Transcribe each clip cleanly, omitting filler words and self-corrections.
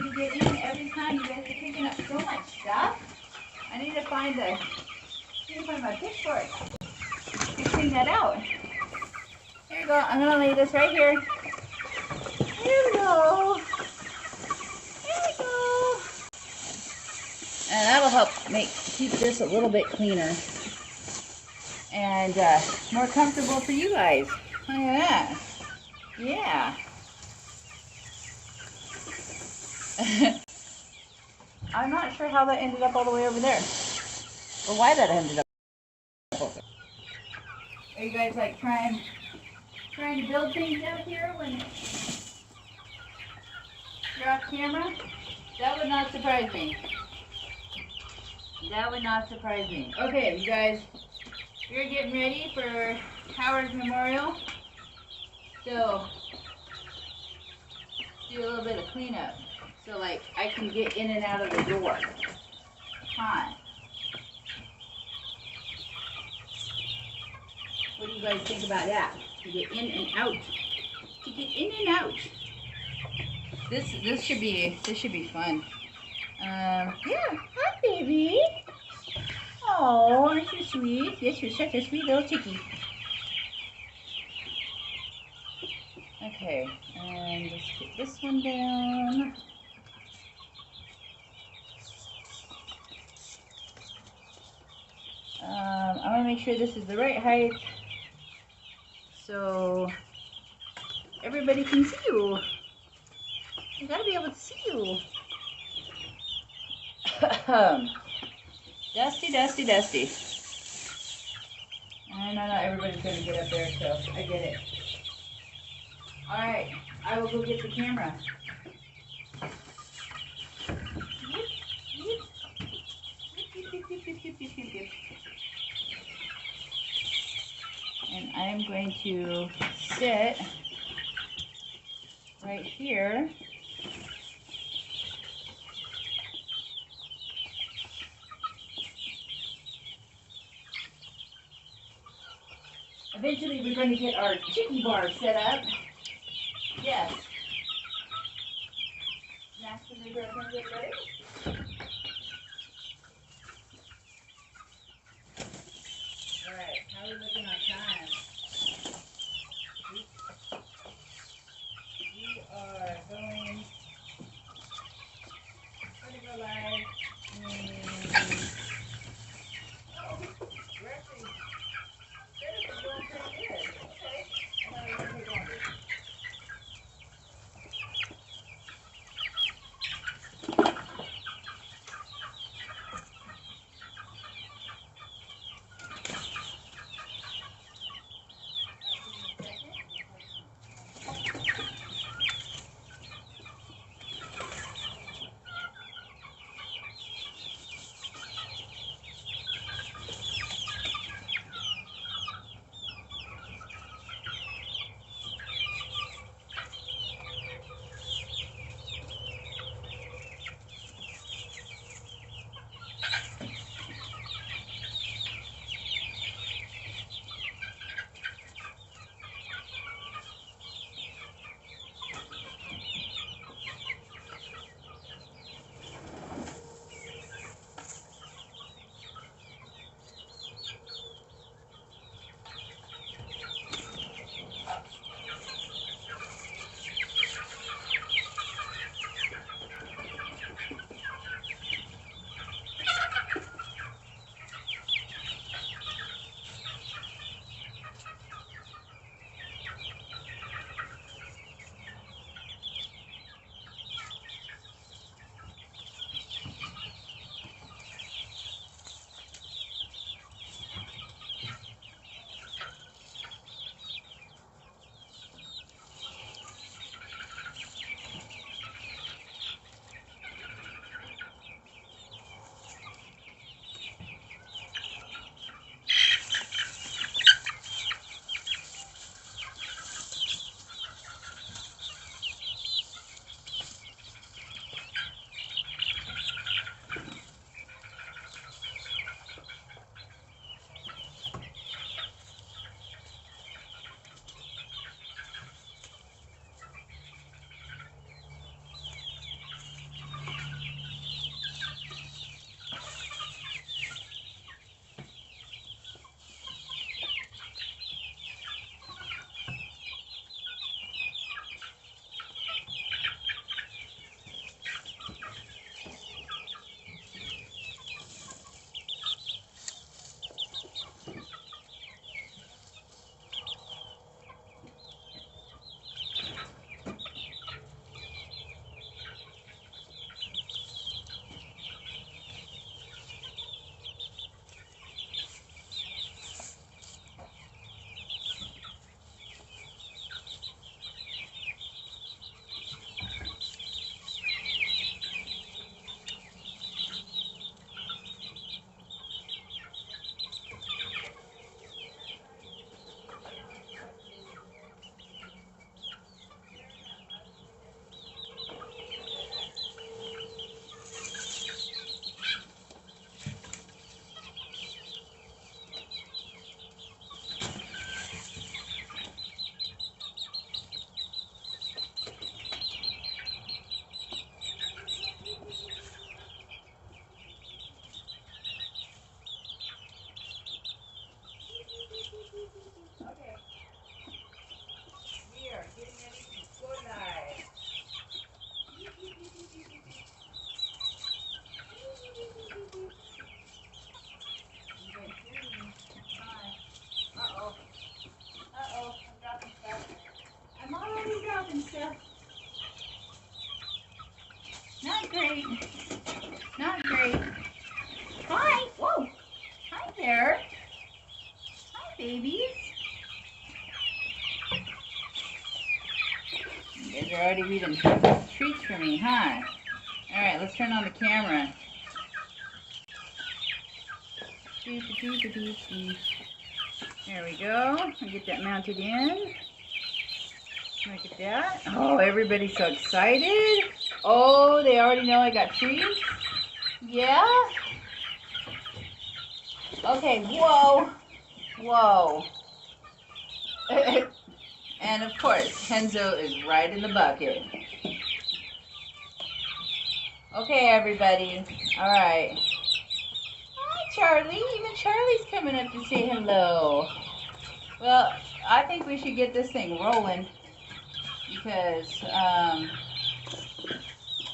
need to get in every time. You guys are picking up so much stuff. I need to find my pitchfork to clean that out. Here we go. I'm gonna lay this right here. Here we go. Here we go. And that'll help keep this a little bit cleaner and more comfortable for you guys. Look at that. Yeah. I'm not sure how that ended up all the way over there, or why that ended up over there. Are you guys like trying to build things out here when you're off camera? That would not surprise me. That would not surprise me. Okay, you guys, we're getting ready for Howard's Memorial. So, do a little bit of cleanup. So like I can get in and out of the door. Huh. What do you guys think about that? To get in and out. To get in and out. This should be fun. Yeah. Hi, baby. Oh, aren't you sweet? Yes, you're such a sweet little chickie. Okay, and let's get this one down. I want to make sure this is the right height so everybody can see you. You gotta be able to see you. Dusty, dusty, dusty. No, everybody's gonna get up there, so I get it. Alright, I will go get the camera. And I'm going to sit right here. Eventually we're going to get our chicken bar set up. Yes. Max and the girls gonna get ready. Alright, how are we looking on time? We are going to go live in... Oh, we're actually... This is going pretty good. Okay. I thought it was going to take longer. everybody leaving treats for me, huh? All right, let's turn on the camera. There we go. I'll get that mounted in. Look at that. Oh, everybody's so excited. Oh, they already know I got treats? Yeah? Okay, whoa. Whoa. And of course, Kenzo is right in the bucket. Okay, everybody. All right. Hi, Charlie. Even Charlie's coming up to say hello. Well, I think we should get this thing rolling because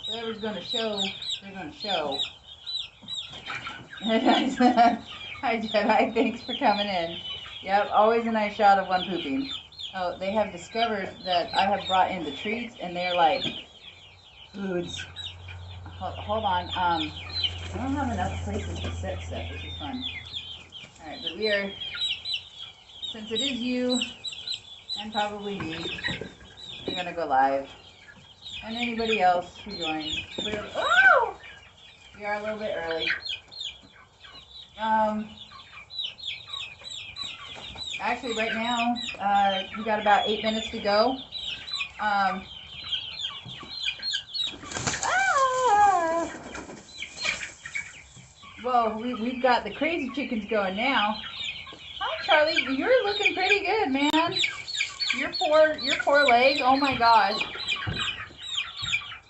whoever's going to show, they're going to show. Hi, Jedi. Thanks for coming in. Yep, always a nice shot of one pooping. Oh, they have discovered that I have brought in the treats, and they're like foods. Hold on. I don't have enough places to set stuff, which is fun. All right, but we are, since it is you and probably me, we're gonna go live, and anybody else who joins. Oh, we are a little bit early. Actually, right now, we got about 8 minutes to go. Well, we've got the crazy chickens going now. Hi, Charlie. You're looking pretty good, man. Your poor leg. Oh my gosh.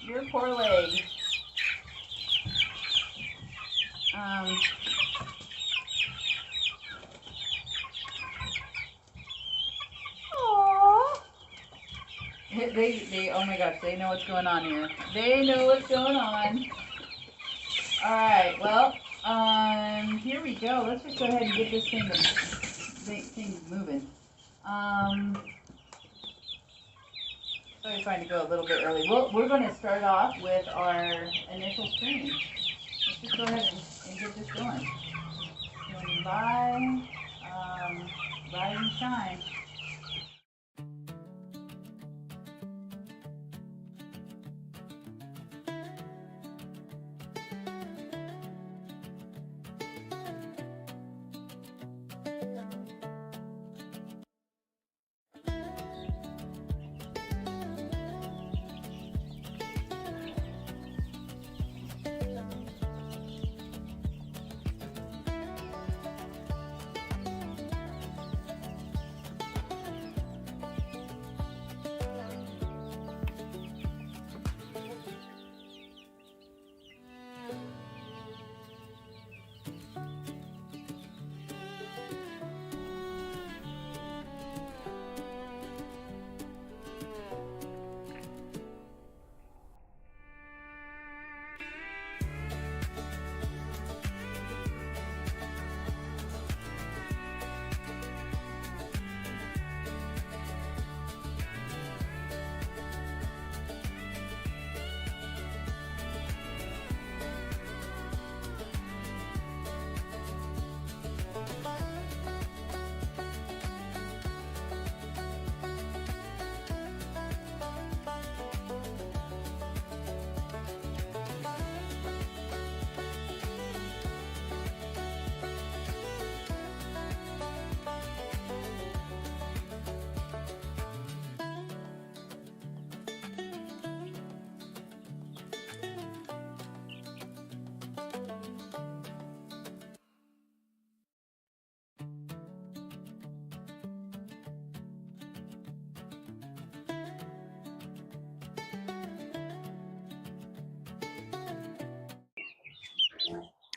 Your poor leg. Aww. They, oh my gosh, they know what's going on here. They know what's going on. All right, well, here we go. Let's just go ahead and get this thing moving. So I'm trying to go a little bit early. We're going to start off with our initial stream. Let's just go ahead and get this going. Going live, rise and shine.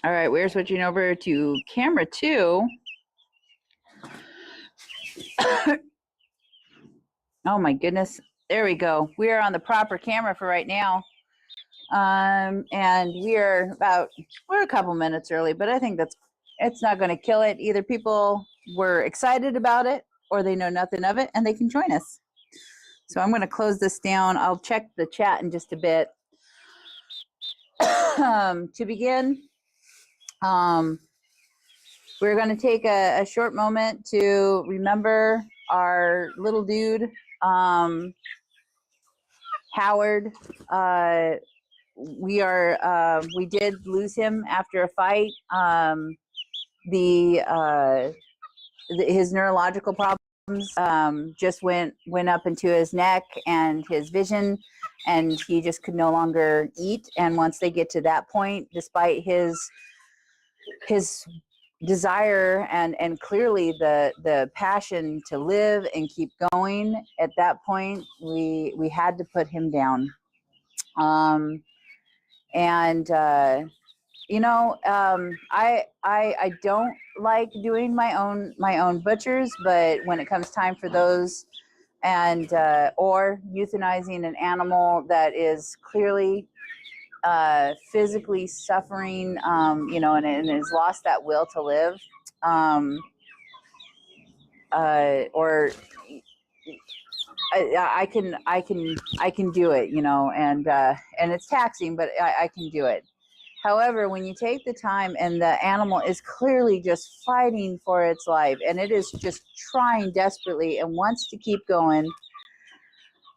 All right, we're switching over to camera 2. Oh my goodness. There we go. We are on the proper camera for right now. And we're a couple minutes early, but I think it's not going to kill it. Either people were excited about it or they know nothing of it and they can join us. So I'm going to close this down. I'll check the chat in just a bit. To begin, we're going to take a short moment to remember our little dude, Howard, we did lose him after a fight. His neurological problems just went up into his neck and his vision, and he just could no longer eat. And once they get to that point, despite his desire and clearly the passion to live and keep going, at that point we had to put him down. I don't like doing my own butchers, but when it comes time for those, and or euthanizing an animal that is clearly physically suffering, and has lost that will to live, or I can do it, and it's taxing, but I can do it. However, when you take the time and the animal is clearly just fighting for its life, and it is just trying desperately and wants to keep going,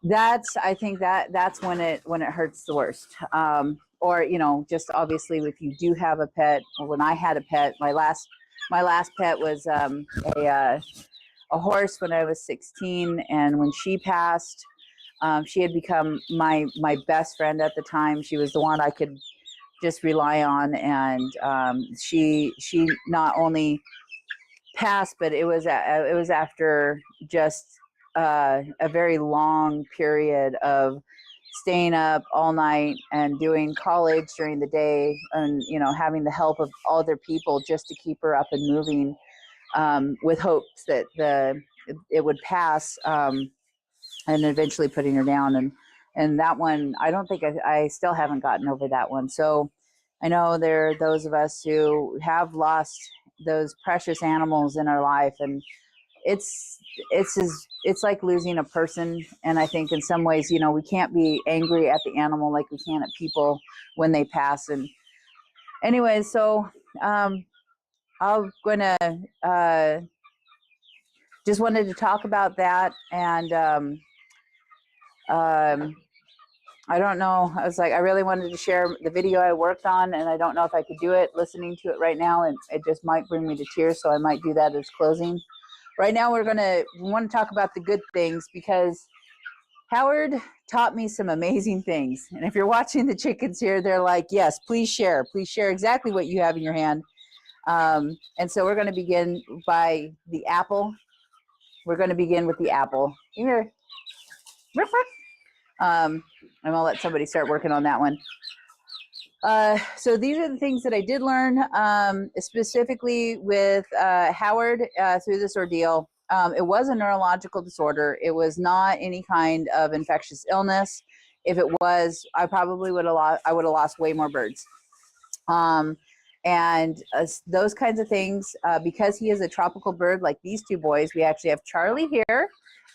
I think that's when it hurts the worst. Or just obviously if you do have a pet, or when I had a pet, my last pet was a horse when I was 16, and when she passed, she had become my best friend at the time. She was the one I could just rely on, and she not only passed, but it was after just a very long period of staying up all night and doing college during the day, and having the help of other people just to keep her up and moving, with hopes that it would pass, and eventually putting her down. And that one, I don't think I still haven't gotten over that one. So I know there are those of us who have lost those precious animals in our life, and it's like losing a person. And I think in some ways, we can't be angry at the animal like we can at people when they pass. And anyway, so I'm gonna just wanted to talk about that. And I don't know, I was like, I really wanted to share the video I worked on, and I don't know if I could do it listening to it right now, and it just might bring me to tears, so I might do that as closing. Right now we want to talk about the good things, because Howard taught me some amazing things. And if you're watching the chickens here, they're like, yes, please share exactly what you have in your hand. And so we're going to begin by the apple. We're going to begin with the apple. Here. I'm going to let somebody start working on that one. So these are the things that I did learn, specifically with Howard through this ordeal. It was a neurological disorder. It was not any kind of infectious illness. If it was, I probably would have lost way more birds. And those kinds of things, because he is a tropical bird like these two boys. We actually have Charlie here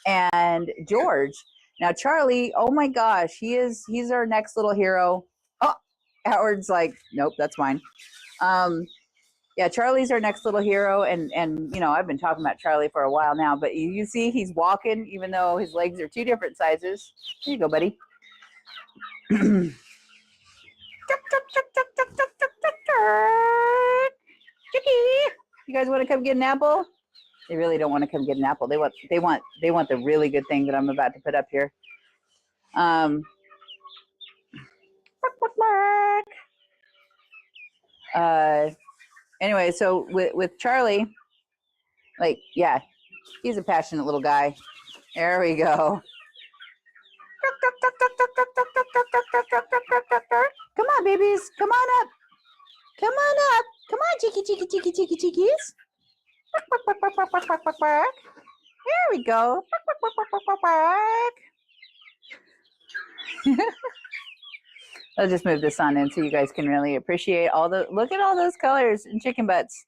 and George. Now Charlie, oh my gosh, he's our next little hero. Oh, Howard's like, nope, that's mine. Yeah, Charlie's our next little hero, and I've been talking about Charlie for a while now, but you see he's walking even though his legs are two different sizes. Here you go, buddy. You guys want to come get an apple? They really don't want to come get an apple. They want the really good thing that I'm about to put up here. Anyway, so with Charlie, like, yeah, he's a passionate little guy. There we go. Come on, babies. Come on up. Come on up. Come on, chickies. There we go. I'll just move this on in so you guys can really appreciate look at all those colors and chicken butts.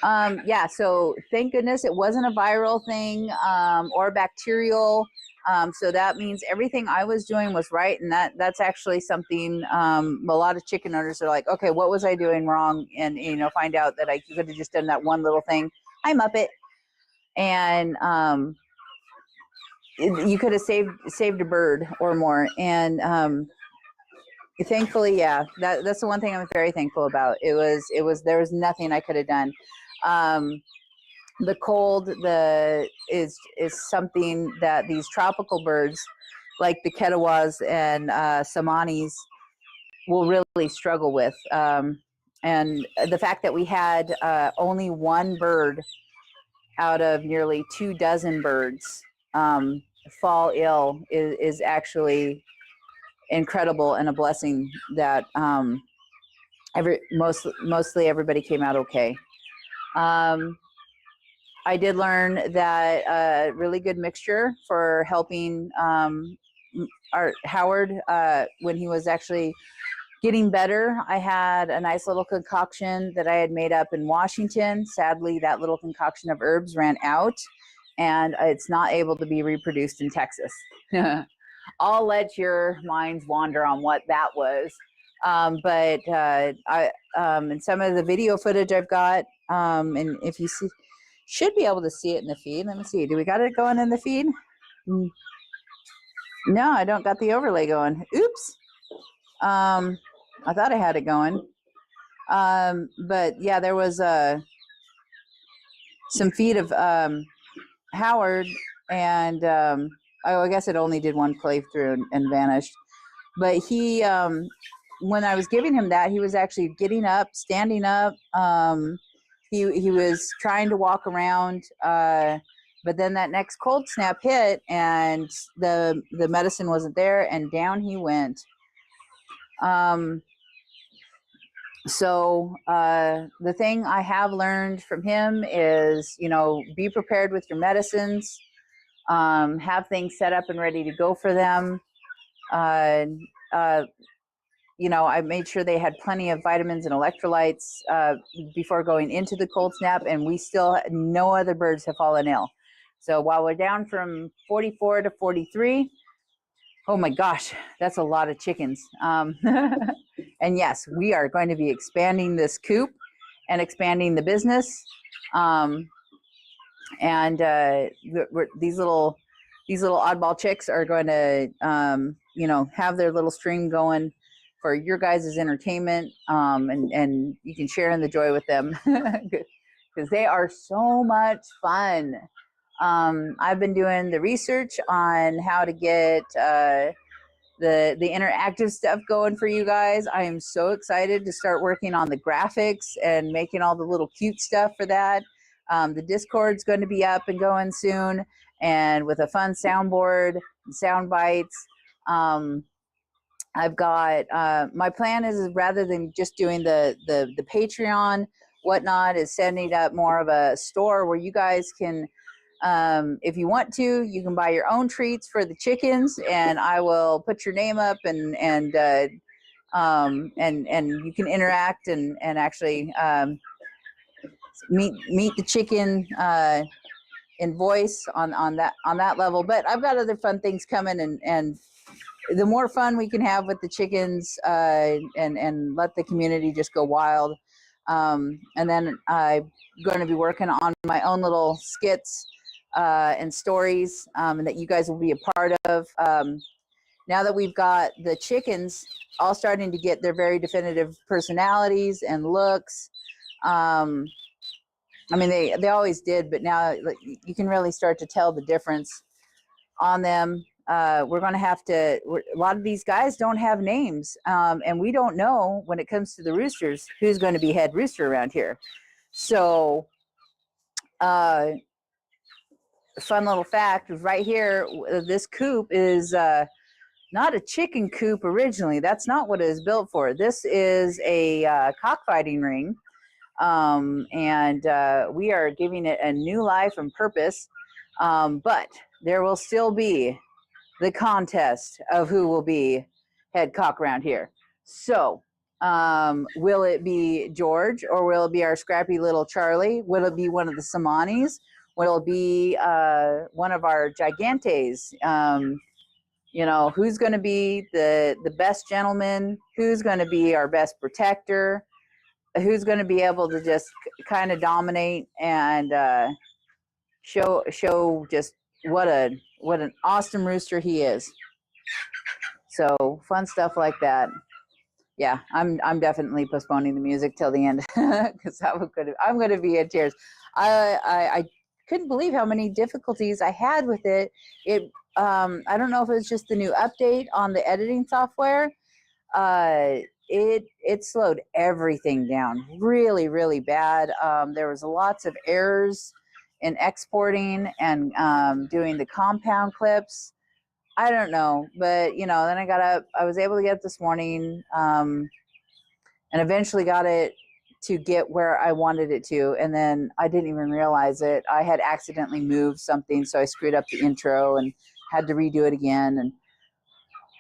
Yeah, so thank goodness it wasn't a viral thing, or bacterial. So that means everything I was doing was right, and that's actually something a lot of chicken owners are like, okay, what was I doing wrong? And find out that I could have just done that one little thing. Hi, Muppet. and you could have saved a bird or more. And thankfully, yeah, that's the one thing I'm very thankful about. There was nothing I could have done. The cold is something that these tropical birds like the ketawas and samanis will really struggle with. And the fact that we had only one bird out of nearly 24 birds fall ill is actually incredible, and a blessing that mostly everybody came out okay. I did learn that a really good mixture for helping our Howard when he was actually getting better. I had a nice little concoction that I had made up in Washington. Sadly, that little concoction of herbs ran out, and it's not able to be reproduced in Texas. I'll let your minds wander on what that was. But in some of the video footage I've got, and if you see, should be able to see it in the feed. Let me see. Do we got it going in the feed? No, I don't got the overlay going. Oops. I thought I had it going. But yeah, there was some feed of Howard, and I guess it only did one playthrough and vanished. But he, when I was giving him that, he was actually getting up, standing up. He was trying to walk around, but then that next cold snap hit, and the medicine wasn't there, and down he went. So the thing I have learned from him is, be prepared with your medicines, have things set up and ready to go for them. I made sure they had plenty of vitamins and electrolytes before going into the cold snap, and no other birds have fallen ill. So while we're down from 44 to 43, oh my gosh, that's a lot of chickens. And yes, we are going to be expanding this coop and expanding the business. And these little oddball chicks are going to, have their little stream going for your guys' entertainment, and you can share in the joy with them because they are so much fun. I've been doing the research on how to get the interactive stuff going for you guys. I am so excited to start working on the graphics and making all the little cute stuff for that. The Discord's going to be up and going soon, and with a fun soundboard and sound bites. I've got my plan is rather than just doing the Patreon whatnot, is setting up more of a store where you guys can, if you want to, you can buy your own treats for the chickens, and I will put your name up and you can interact and actually meet the chicken in voice on that level. But I've got other fun things coming, and the more fun we can have with the chickens, and let the community just go wild. And then I'm going to be working on my own little skits and stories, and that you guys will be a part of. Now that we've got the chickens all starting to get their very definitive personalities and looks, they always did, but now you can really start to tell the difference on them. We're going to have to, a lot of these guys don't have names, and we don't know when it comes to the roosters who's going to be head rooster around here. So, fun little fact right here, this coop is not a chicken coop originally. That's not what it is built for. This is a cockfighting ring, and we are giving it a new life and purpose, but there will still be the contest of who will be head cock around here. So, will it be George, or will it be our scrappy little Charlie? Will it be one of the Samanis? Will it be one of our Gigantes? Who's going to be the best gentleman? Who's going to be our best protector? Who's going to be able to just kind of dominate and show just what an awesome rooster he is. So fun stuff like that. Yeah, I'm definitely postponing the music till the end because I'm gonna be in tears. I couldn't believe how many difficulties I had with it. I don't know if it was just the new update on the editing software. It slowed everything down really bad. There was lots of errors in exporting and doing the compound clips. I don't know, but then I got up. I was able to get up this morning, and eventually got it to get where I wanted it to. And then I didn't even realize it. I had accidentally moved something, so I screwed up the intro and had to redo it again.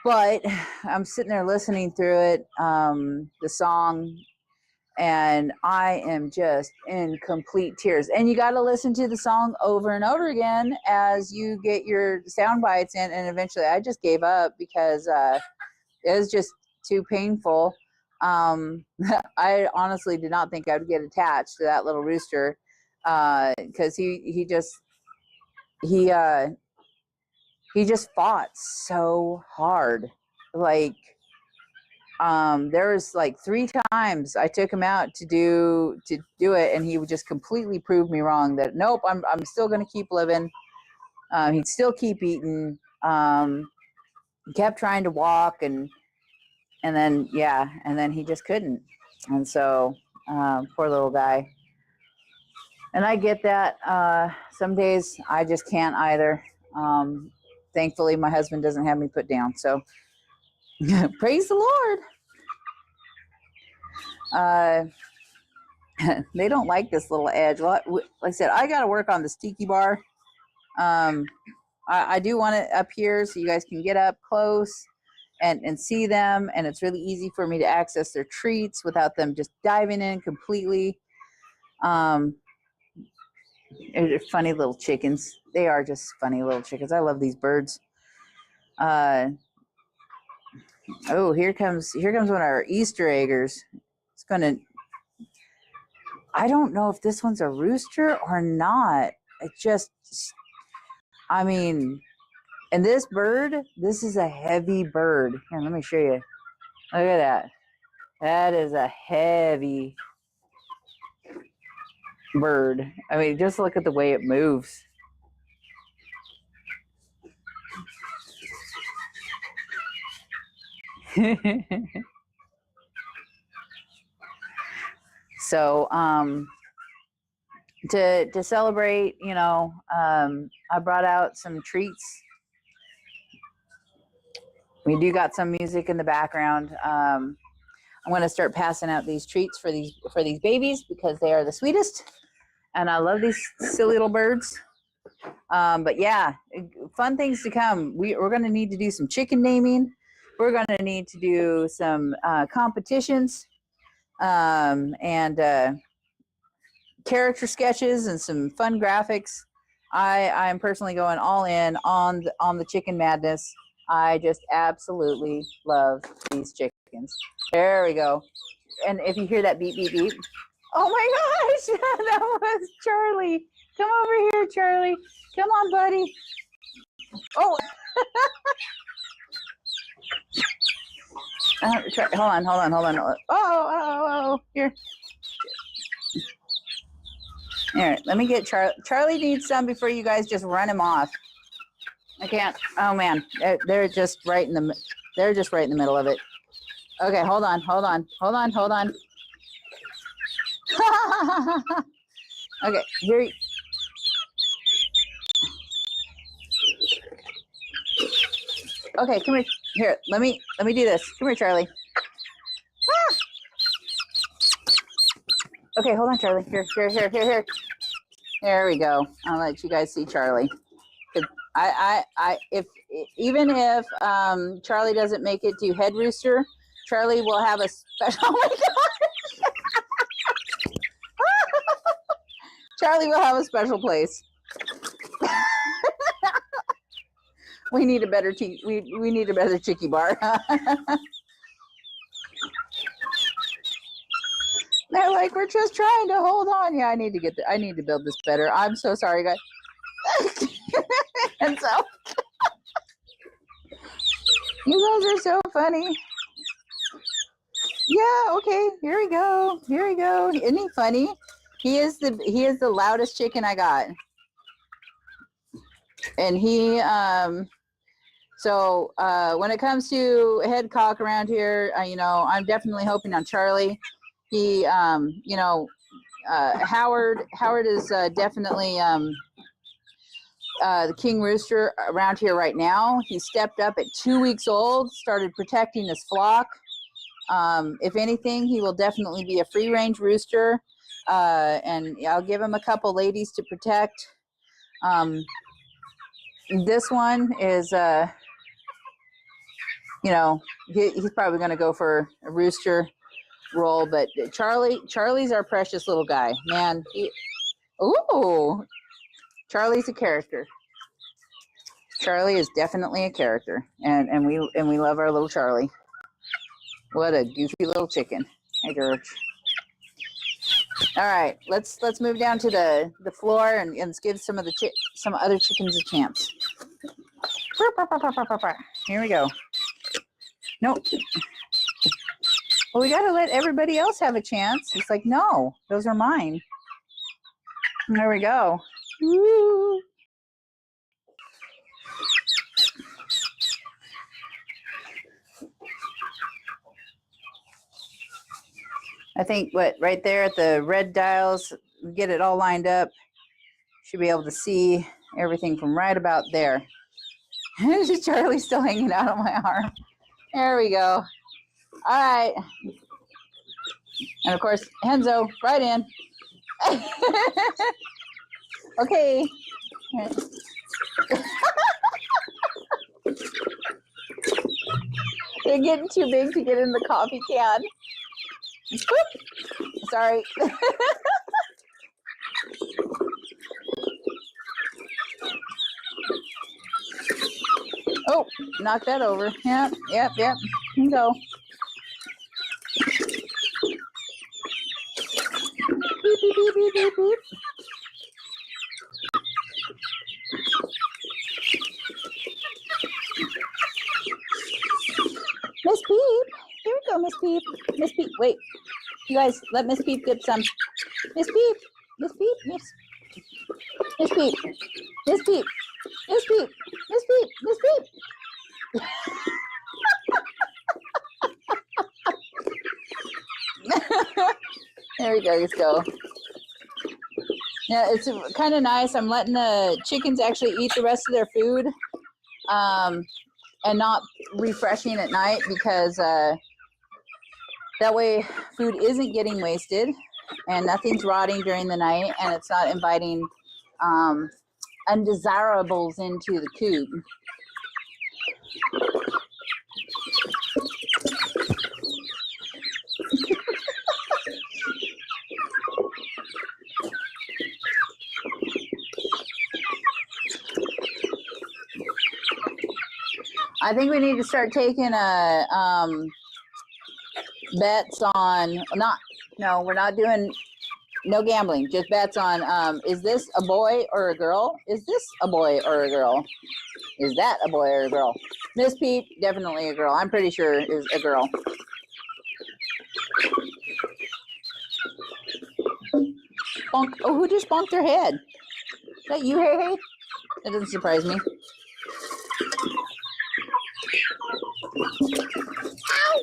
But I'm sitting there listening through it, the song, and I am just in complete tears. And you got to listen to the song over and over again as you get your sound bites in. And eventually I just gave up because it was just too painful. I honestly did not think I would get attached to that little rooster because he just fought so hard. Like, there was like 3 times I took him out to do it, and he would just completely prove me wrong. That nope, I'm still gonna keep living. He'd still keep eating. Kept trying to walk, and then he just couldn't. And so poor little guy. And I get that. Some days I just can't either. Thankfully, my husband doesn't have me put down. So praise the Lord. They don't like this little edge. Well, like I said, I got to work on this tiki bar. I do want it up here so you guys can get up close and see them. And it's really easy for me to access their treats without them just diving in completely. They're funny little chickens. They are just funny little chickens. I love these birds. Oh, here comes one of our Easter eggers. It's gonna. I don't know if this one's a rooster or not. It just, I mean, and this bird, this is a heavy bird. Here, let me show you. Look at that. That is a heavy bird. I mean, just look at the way it moves. So, to celebrate, I brought out some treats. We do got some music in the background. I'm going to start passing out these treats for these babies because they are the sweetest, and I love these silly little birds. But yeah, fun things to come. We're going to need to do some chicken naming. We're going to need to do some competitions, and character sketches and some fun graphics. I'm personally going all in on the chicken madness. I just absolutely love these chickens. There we go. And if you hear that beep, beep, beep, oh my gosh, that was Charlie. Come over here, Charlie. Come on, buddy. Oh. Hold on. Oh, here. Here, let me get Charlie. Charlie needs some before you guys just run him off. I can't. Oh man, they're just right in the. They're just right in the middle of it. Okay, hold on. Okay, here. Okay, come here. Here, let me do this. Come here, Charlie. Ah! Okay, hold on, Charlie. Here. There we go. I'll let you guys see Charlie. Even if Charlie doesn't make it to head rooster, Charlie will have a special. Oh my gosh! Charlie will have a special place. We need a better we need a better chicky bar. They're like, we're just trying to hold on. Yeah, I need to build this better. I'm so sorry, guys. And so, you guys are so funny. Yeah, okay, here we go. Here we go. Isn't he funny? He is the loudest chicken I got. And he so when it comes to head cock around here, you know, I'm definitely hoping on Charlie. He you know, Howard is definitely the king rooster around here right now. He stepped up at 2 weeks old, started protecting his flock. If anything, he will definitely be a free range rooster. And I'll give him a couple ladies to protect. This one is, you know, he's probably going to go for a rooster role, but Charlie's our precious little guy, man. Ooh, Charlie's a character. Charlie is definitely a character, and we love our little Charlie. What a goofy little chicken. Hey, George. All right, let's move down to the floor and let's give some other chickens a chance. Here we go. Nope. Well, we got to let everybody else have a chance. It's like, no, those are mine. There we go. Woo. I think right there at the red dials, get it all lined up. Should be able to see everything from right about there. Charlie's still hanging out on my arm. There we go. All right. And of course, Henzo, right in. Okay. They're getting too big to get in the coffee can. Sorry. Oh, knock that over. Yep. Here you go. Beep, beep, beep, beep, beep, beep. Miss Peep. Here we go, Miss Peep. Miss Peep. Wait. You guys, let Miss Peep get some. Miss Peep. Miss Peep. Miss Peep. Miss Peep. Miss Peep. Miss Peep. Miss Peep. There we go. Let's go. Yeah, it's kind of nice. I'm letting the chickens actually eat the rest of their food, and not refreshing at night, because that way food isn't getting wasted and nothing's rotting during the night, and it's not inviting undesirables into the coop. I think we need to start taking bets on, we're not doing, no gambling, just bets on, is this a boy or a girl? Is this a boy or a girl? Is that a boy or a girl? Miss Peep, definitely a girl. I'm pretty sure is a girl. Bonk. Oh, who just bonked their head? Is that you, Harry? That doesn't surprise me. Ow!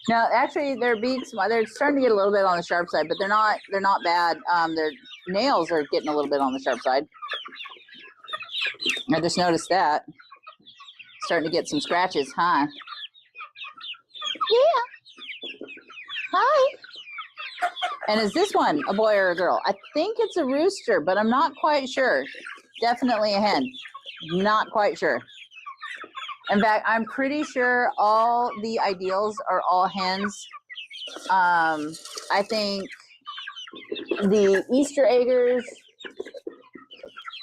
Now, actually, their beaks, they're starting to get a little bit on the sharp side, but they're not bad. Their nails are getting a little bit on the sharp side. I just noticed that. Starting to get some scratches, huh? Yeah. Hi. And is this one a boy or a girl? I think it's a rooster, but I'm not quite sure. Definitely a hen. Not quite sure. In fact, I'm pretty sure all the ideals are all hens. I think the Easter eggers,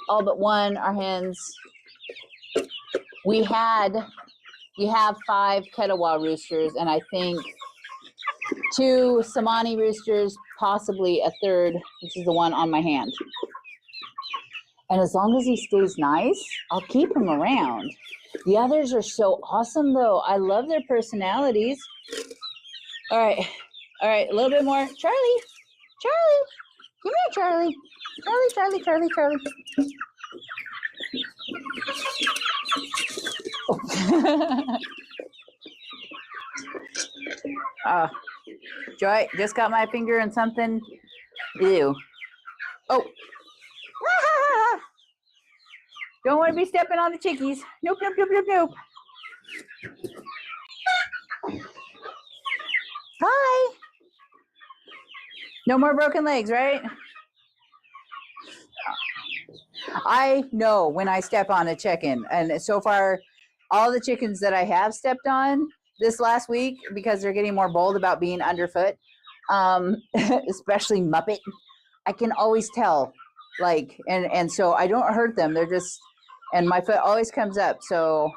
all but one, are hens. We have 5 Ketawa roosters, and I think 2 Samani roosters, possibly a third, which is the one on my hand. And as long as he stays nice, I'll keep him around. The others are so awesome, though. I love their personalities. All right, a little bit more. Charlie, come here, Charlie. Charlie. Oh. Joy, just got my finger in something. Ew. Oh. Don't want to be stepping on the chickies. Nope. Hi. No more broken legs, right? I know when I step on a chicken, and so far, all the chickens that I have stepped on this last week, because they're getting more bold about being underfoot, especially Muppet, I can always tell, like, and so I don't hurt them. They're just, and my foot always comes up. So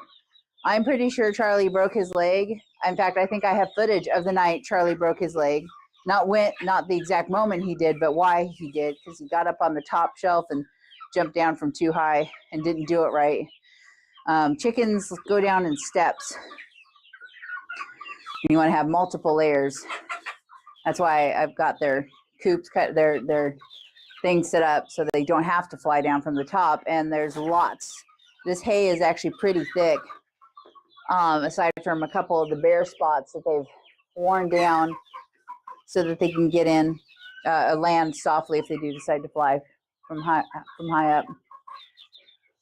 I'm pretty sure Charlie broke his leg. In fact, I think I have footage of the night Charlie broke his leg. Not the exact moment he did, but why he did, because he got up on the top shelf and jumped down from too high and didn't do it right. Chickens go down in steps. You want to have multiple layers. That's why I've got their coops cut, their things set up so they don't have to fly down from the top. And there's lots. This hay is actually pretty thick, aside from a couple of the bare spots that they've worn down so that they can get in, land softly if they do decide to fly from high up.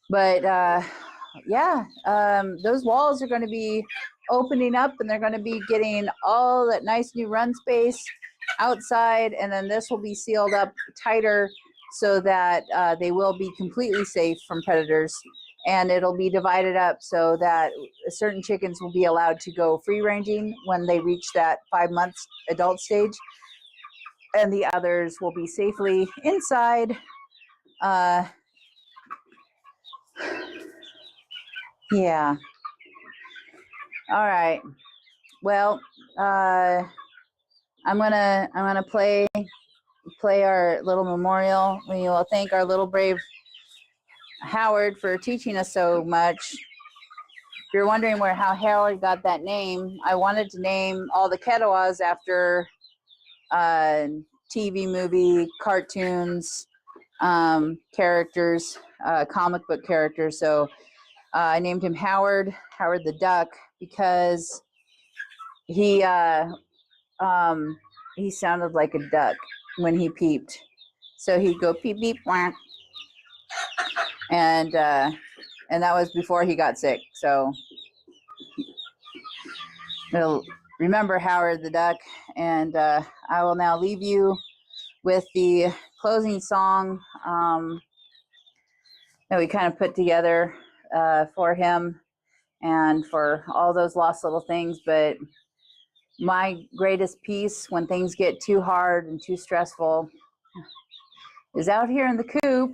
But those walls are going to be opening up, and they're going to be getting all that nice new run space outside, and then this will be sealed up tighter so that they will be completely safe from predators, and it'll be divided up so that certain chickens will be allowed to go free ranging when they reach that 5 months adult stage, and the others will be safely inside. Yeah. All right. Well, I'm gonna play our little memorial. We will thank our little brave Howard for teaching us so much. If you're wondering how Howard got that name, I wanted to name all the Ketawas after TV, movie, cartoons, characters, comic book characters. So I named him Howard the Duck, because he sounded like a duck when he peeped. So he'd go peep beep whack, and that was before he got sick. So remember Howard the Duck, and I will now leave you with the closing song that we kind of put together for him and for all those lost little things. But my greatest peace when things get too hard and too stressful is out here in the coop.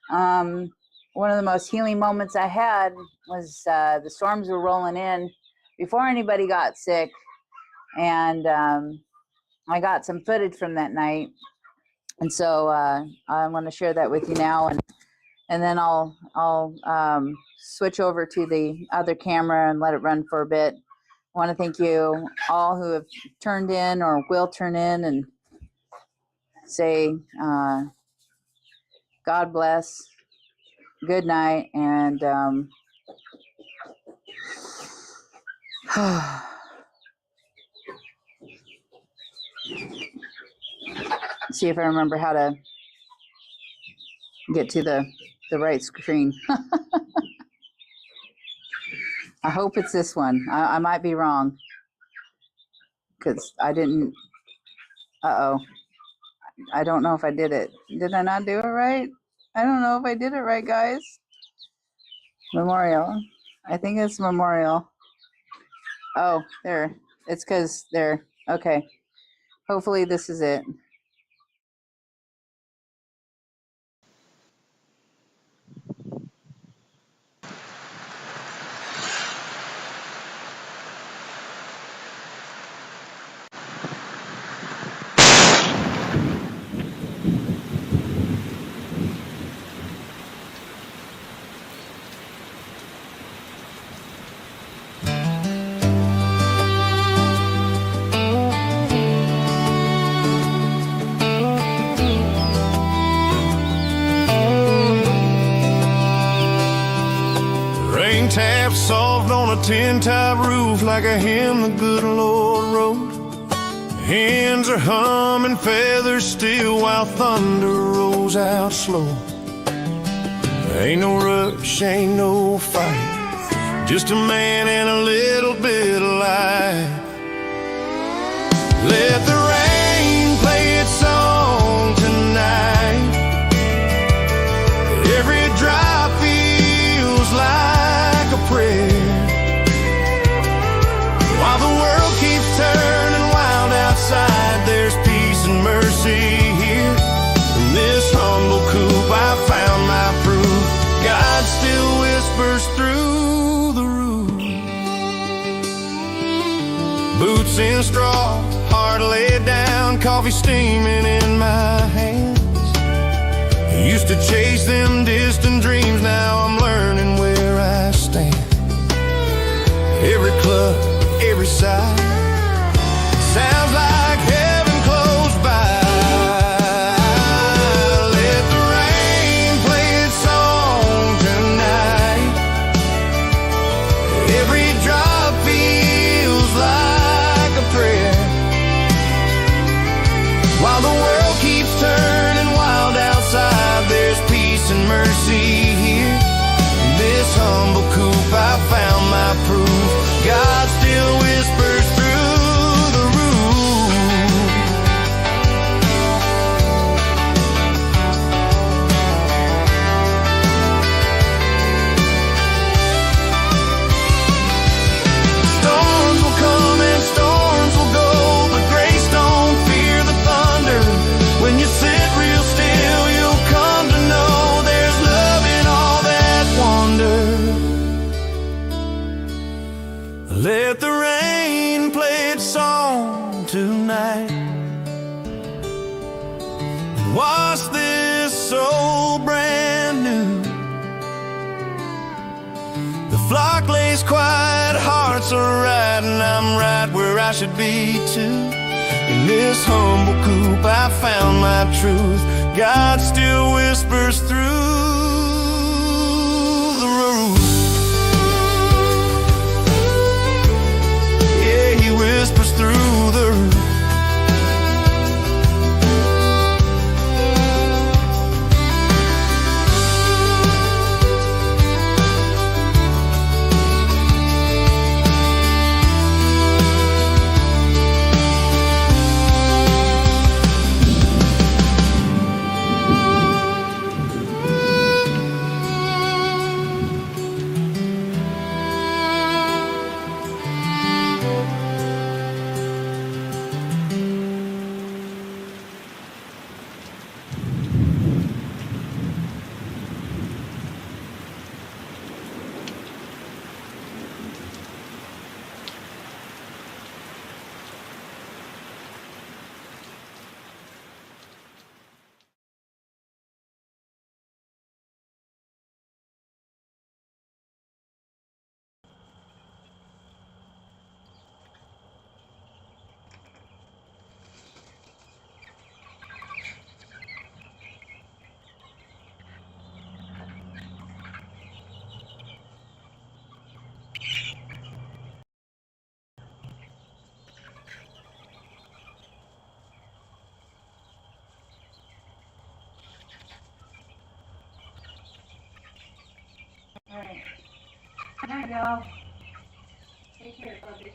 One of the most healing moments I had was the storms were rolling in before anybody got sick, and I got some footage from that night, and so I'm going to share that with you now, and then I'll switch over to the other camera and let it run for a bit. I want to thank you all who have turned in or will turn in, and say God bless, good night, and see if I remember how to get to the right screen. I hope it's this one. I might be wrong, because I didn't. Uh-oh. I don't know if I did it. Did I not do it right? I don't know if I did it right, guys. Memorial. I think it's memorial. Oh, there. It's because there. Okay. Hopefully this is it. tap soft on a tin-top roof like a hymn the good Lord wrote. Hens are humming, feathers still while thunder rolls out slow. Ain't no rush, ain't no fight, just a man and a little bit of light. Let the rain play its song tonight. Every drop feels like a prayer. While the world keeps turning wild outside, there's peace and mercy here. In this humble coop I found my proof. God still whispers through the roof. Boots in straw, heart laid down, coffee steaming in my hands. Used to chase them distant dreams, now I'm learning where I stand. Every club, every side sounds like heaven close by. Let the rain play its song tonight. Every drop feels like a prayer. While the world keeps turning wild outside, there's peace and mercy here. In this humble coop I found my proof. God still whispers through the roof. Storms will come and storms will go, but grace don't fear the thunder. When you sit real still, you'll come to know there's love in all that wonder. Let the rain play its song tonight. Watch this so brand new. The flock lays quiet, hearts are right, and I'm right where I should be too. In this humble coop I found my truth. God still whispers through the roof. Yeah, he whispers through the roof. All right. Good night, y'all. Take care, puppy.